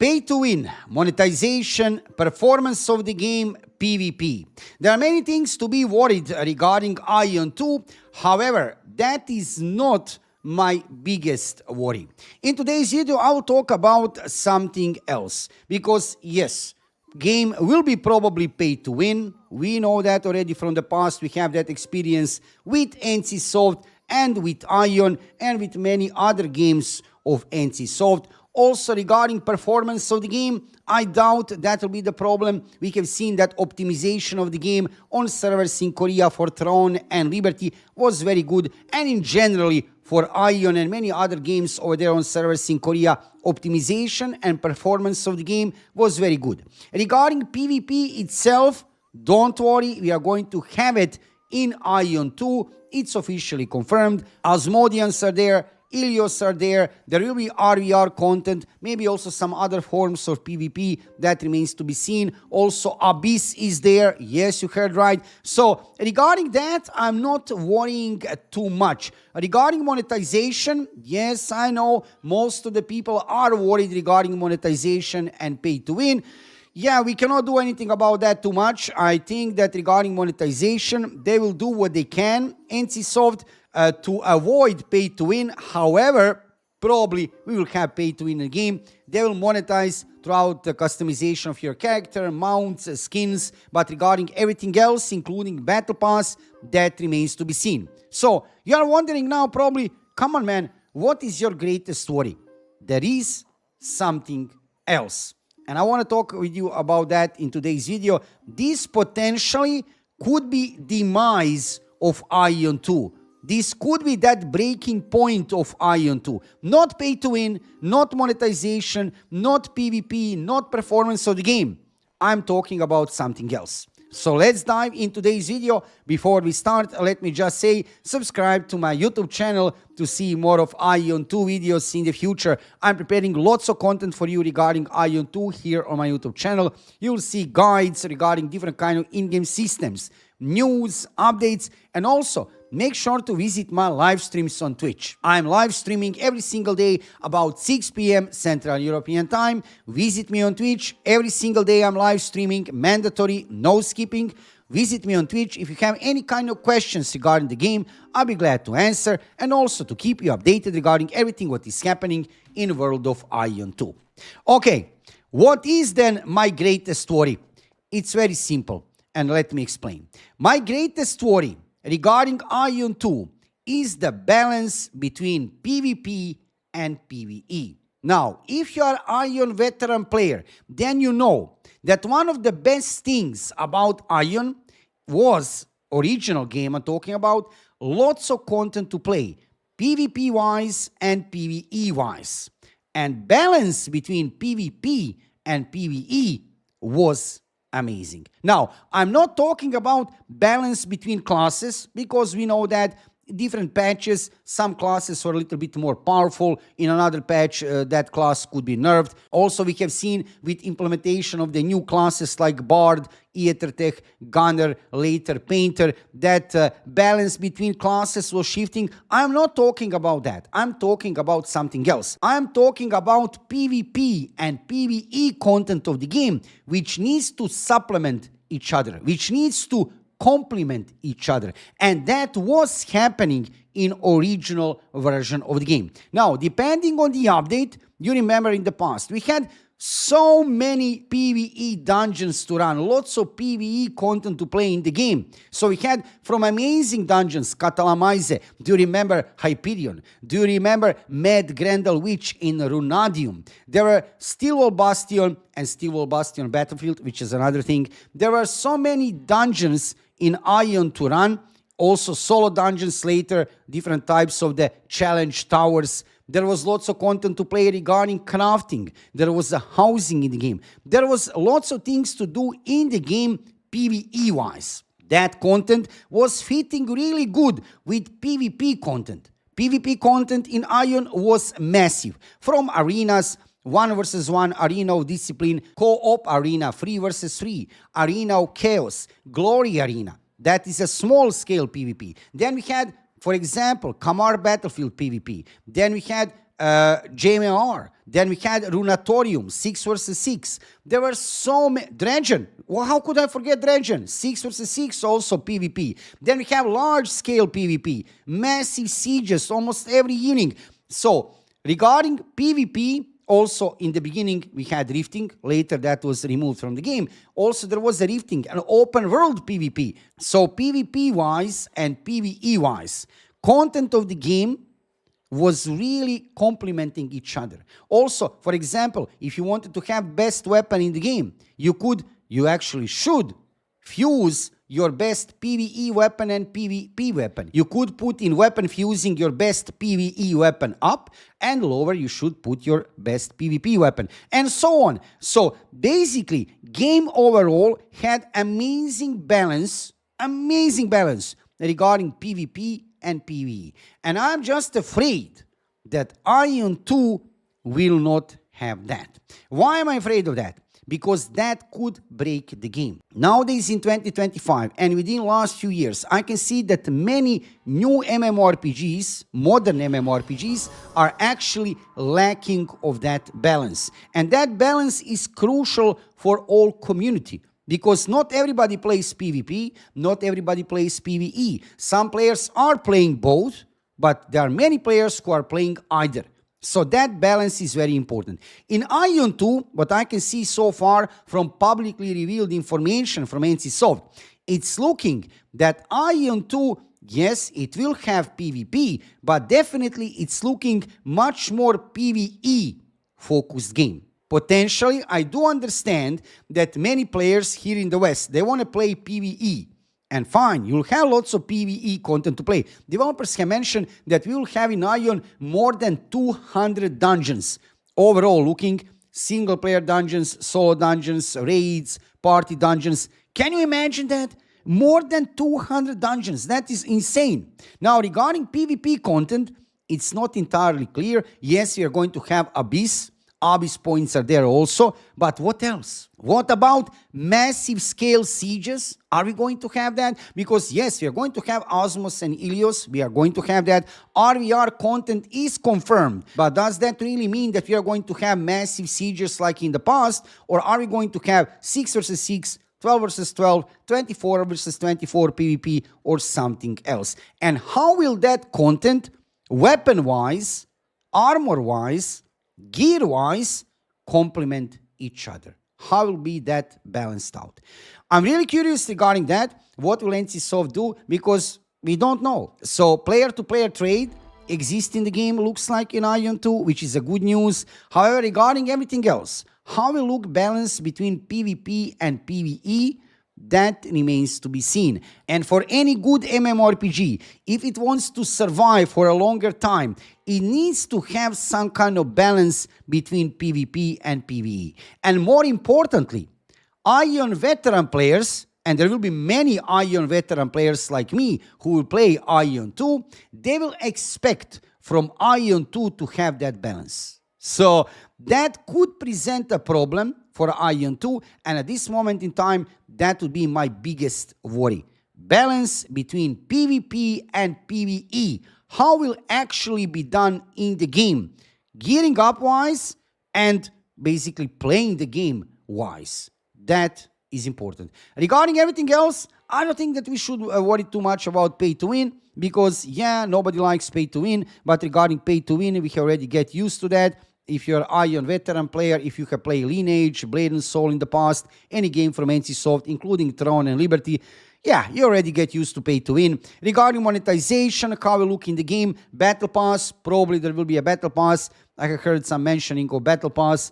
Pay to win, monetization, performance of the game, PvP. There are many things to be worried regarding Aion 2. However, that is not my biggest worry. In today's video, I will talk about something else. Because yes, game will be probably pay to win. We know that already from the past. We have that experience with NCSoft and with Aion and with many other games of NCSoft. Also, regarding performance of the game, I doubt that will be the problem. We have seen that optimization of the game on servers in Korea for Throne and Liberty was very good. And in generally, for Aion and many other games over there on servers in Korea, optimization and performance of the game was very good. Regarding PvP itself, don't worry, we are going to have it in Aion 2. It's officially confirmed. Asmodeans are there. Ilios are there. There will be RVR content, maybe also some other forms of PvP that remains to be seen. Also, Abyss is there. Yes, you heard right. So, regarding that, I'm not worrying too much. Regarding monetization, yes, I know most of the people are worried regarding monetization and pay to win. Yeah, we cannot do anything about that too much. I think that regarding monetization, they will do what they can. NCSoft to avoid pay to win. However, probably we will have pay to win in the game. They will monetize throughout the customization of your character, mounts, skins. But regarding everything else, including Battle Pass, that remains to be seen. So, you are wondering now probably, come on man, what is your greatest worry? There is something else. And I want to talk with you about that in today's video. This potentially could be demise of Aion 2. This could be that breaking point of Aion 2. Not pay to win, not monetization, not PvP, not performance of the game. I'm talking about something else. So let's dive into today's video. Before we start, let me just say, subscribe to my YouTube channel to see more of Aion 2 videos in the future. I'm preparing lots of content for you regarding Aion 2 here on my YouTube channel. You'll see guides regarding different kind of in-game systems, news, updates, and also make sure to visit my live streams on Twitch. I'm live streaming every single day about 6 p.m. Central European Time. Visit me on Twitch. Every single day I'm live streaming, mandatory, no skipping. Visit me on Twitch. If you have any kind of questions regarding the game, I'll be glad to answer and also to keep you updated regarding everything what is happening in the world of Aion 2. Okay, what is then my greatest worry? It's very simple, and let me explain. My greatest worry regarding Aion 2 is the balance between PvP and PvE. Now, if you are Aion veteran player, then you know that one of the best things about Aion was original game I'm talking about, lots of content to play, PvP wise and PvE wise. And balance between PvP and PvE was amazing. Now, I'm not talking about balance between classes because we know that different patches, some classes are a little bit more powerful. In another patch, that class could be nerfed. Also, we have seen with implementation of the new classes like Bard, Aethertech, Gunner, later Painter, that balance between classes was shifting. I'm not talking about that. I'm talking about something else. I'm talking about PvP and PvE content of the game, which needs to supplement each other, which needs to complement each other. And that was happening in original version of the game. Now, depending on the update, you remember in the past, we had so many PvE dungeons to run, lots of PvE content to play in the game. So we had from amazing dungeons, Catalamaise. Do you remember Hyperion? Do you remember Mad Grendel Witch in Runadium? There were Steelwall Bastion and Steelwall Bastion Battlefield, which is another thing. There were so many dungeons in Aion to run, also solo dungeons later, different types of the challenge towers. There was lots of content to play regarding crafting. There was a housing in the game. There was lots of things to do in the game PvE-wise. That content was fitting really good with PvP content. PvP content in Aion was massive. From arenas, 1 versus 1, arena of discipline, co-op arena, 3 versus 3, arena of chaos, glory arena. That is a small scale PvP. Then we had, for example, Kamar Battlefield PvP. Then we had JMR. Then we had Runatorium, 6 versus 6. There were so many. Dredgen. Well, how could I forget Dredgen? 6 versus 6, also PvP. Then we have large-scale PvP, massive sieges almost every evening. So, regarding PvP, also in the beginning we had rifting. Later that was removed from the game. Also there was a rifting, an open world PvP. So, PvP-wise and PvE-wise, content of the game was really complementing each other. Also, for example, if you wanted to have best weapon in the game, you actually should fuse your best PvE weapon and PvP weapon. You could put in weapon fusing your best PvE weapon up, and lower you should put your best PvP weapon, and so on. So basically, game overall had amazing balance regarding PvP and PvE. And I'm just afraid that Aion 2 will not have that. Why am I afraid of that? Because that could break the game. Nowadays in 2025 and within last few years, I can see that many new MMORPGs, modern MMORPGs, are actually lacking of that balance. And that balance is crucial for all community. Because not everybody plays PvP, not everybody plays PvE. Some players are playing both, but there are many players who are playing either. So that balance is very important. In Aion 2, what I can see so far from publicly revealed information from NCSoft, it's looking that Aion 2, yes, it will have PvP, but definitely it's looking much more PvE focused game. Potentially, I do understand that many players here in the West, they want to play PvE. And fine, you'll have lots of PvE content to play. Developers have mentioned that we will have in Aion more than 200 dungeons. Overall, looking single-player dungeons, solo dungeons, raids, party dungeons. Can you imagine that? More than 200 dungeons. That is insane. Now, regarding PvP content, it's not entirely clear. Yes, we are going to have Abyss. Abyss points are there also, but what else? What about massive scale sieges? Are we going to have that? Because yes, we are going to have Osmos and Ilios, we are going to have that. RVR content is confirmed, but does that really mean that we are going to have massive sieges like in the past, or are we going to have 6 versus 6, 12 versus 12, 24 versus 24 PvP, or something else? And how will that content, weapon-wise, armor-wise, gear-wise, complement each other? How will be that balanced out? I'm really curious regarding that. What will NCSoft do? Because we don't know. So player-to-player trade exists in the game, looks like in Aion 2, which is a good news. However, regarding everything else, how will look balance between PvP and PvE? That remains to be seen. And for any good MMORPG, if it wants to survive for a longer time, it needs to have some kind of balance between PvP and PvE. And more importantly, Aion veteran players, and there will be many Aion veteran players like me who will play Aion 2, they will expect from Aion 2 to have that balance. So that could present a problem for Aion 2, and at this moment in time, that would be my biggest worry. Balance between PvP and PvE. How will actually be done in the game? Gearing up wise and basically playing the game wise. That is important. Regarding everything else, I don't think that we should worry too much about pay to win, because yeah, nobody likes pay to win, but regarding pay to win, we can already get used to that. If you're Aion veteran player, if you have played Lineage, Blade and Soul in the past, any game from NCSoft, including Throne and Liberty, yeah, you already get used to pay to win. Regarding monetization, how we look in the game, Battle Pass, probably there will be a Battle Pass. I have heard some mentioning of Battle Pass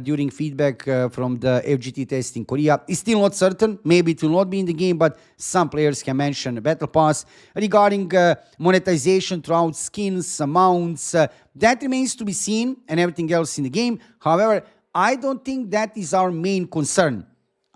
during feedback from the FGT test in Korea. It's still not certain. Maybe it will not be in the game, but some players can mention Battle Pass. Regarding monetization throughout skins, mounts, that remains to be seen, and everything else in the game. However, I don't think that is our main concern.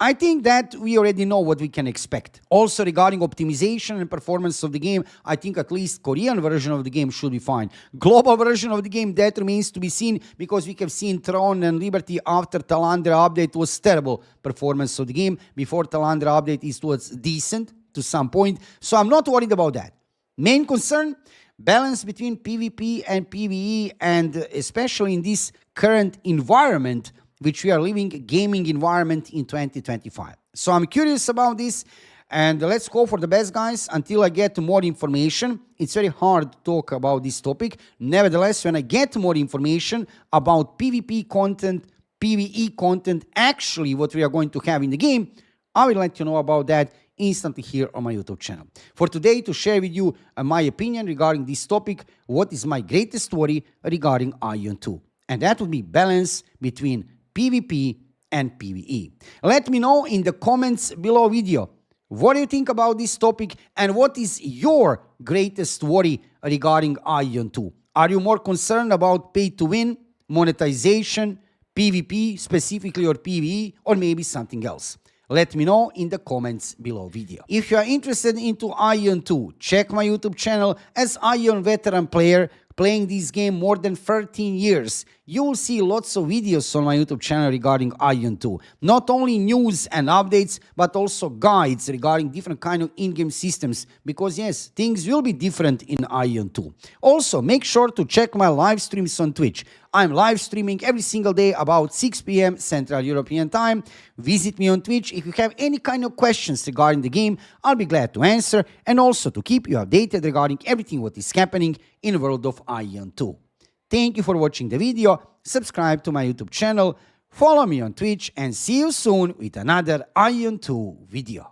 I think that we already know what we can expect. Also regarding optimization and performance of the game, I think at least Korean version of the game should be fine. Global version of the game, that remains to be seen, because we have seen Throne and Liberty after Talandra update was terrible performance of the game. Before Talandra update, it was decent to some point. So I'm not worried about that. Main concern, balance between PvP and PvE, and especially in this current environment which we are living, gaming environment in 2025. So I'm curious about this, and let's go for the best, guys, until I get more information. It's very hard to talk about this topic. Nevertheless, when I get more information about PvP content, PvE content, actually what we are going to have in the game, I will let you know about that instantly here on my YouTube channel. For today, to share with you my opinion regarding this topic, what is my greatest worry regarding Aion 2. And that would be balance between PvP and PvE. Let me know in the comments below video, what do you think about this topic and what is your greatest worry regarding Aion 2? Are you more concerned about pay to win, monetization, PvP specifically, or PvE, or maybe something else? Let me know in the comments below video. If you are interested into Aion 2, check my YouTube channel. As Aion veteran player, playing this game more than 13 years, you will see lots of videos on my YouTube channel regarding Aion 2. Not only news and updates, but also guides regarding different kind of in-game systems, because yes, things will be different in Aion 2. Also, make sure to check my live streams on Twitch. I'm live streaming every single day about 6 p.m. Central European Time. Visit me on Twitch. If you have any kind of questions regarding the game, I'll be glad to answer, and also to keep you updated regarding everything what is happening in the world of Aion 2. Thank you for watching the video. Subscribe to my YouTube channel, follow me on Twitch, and see you soon with another Aion 2 video.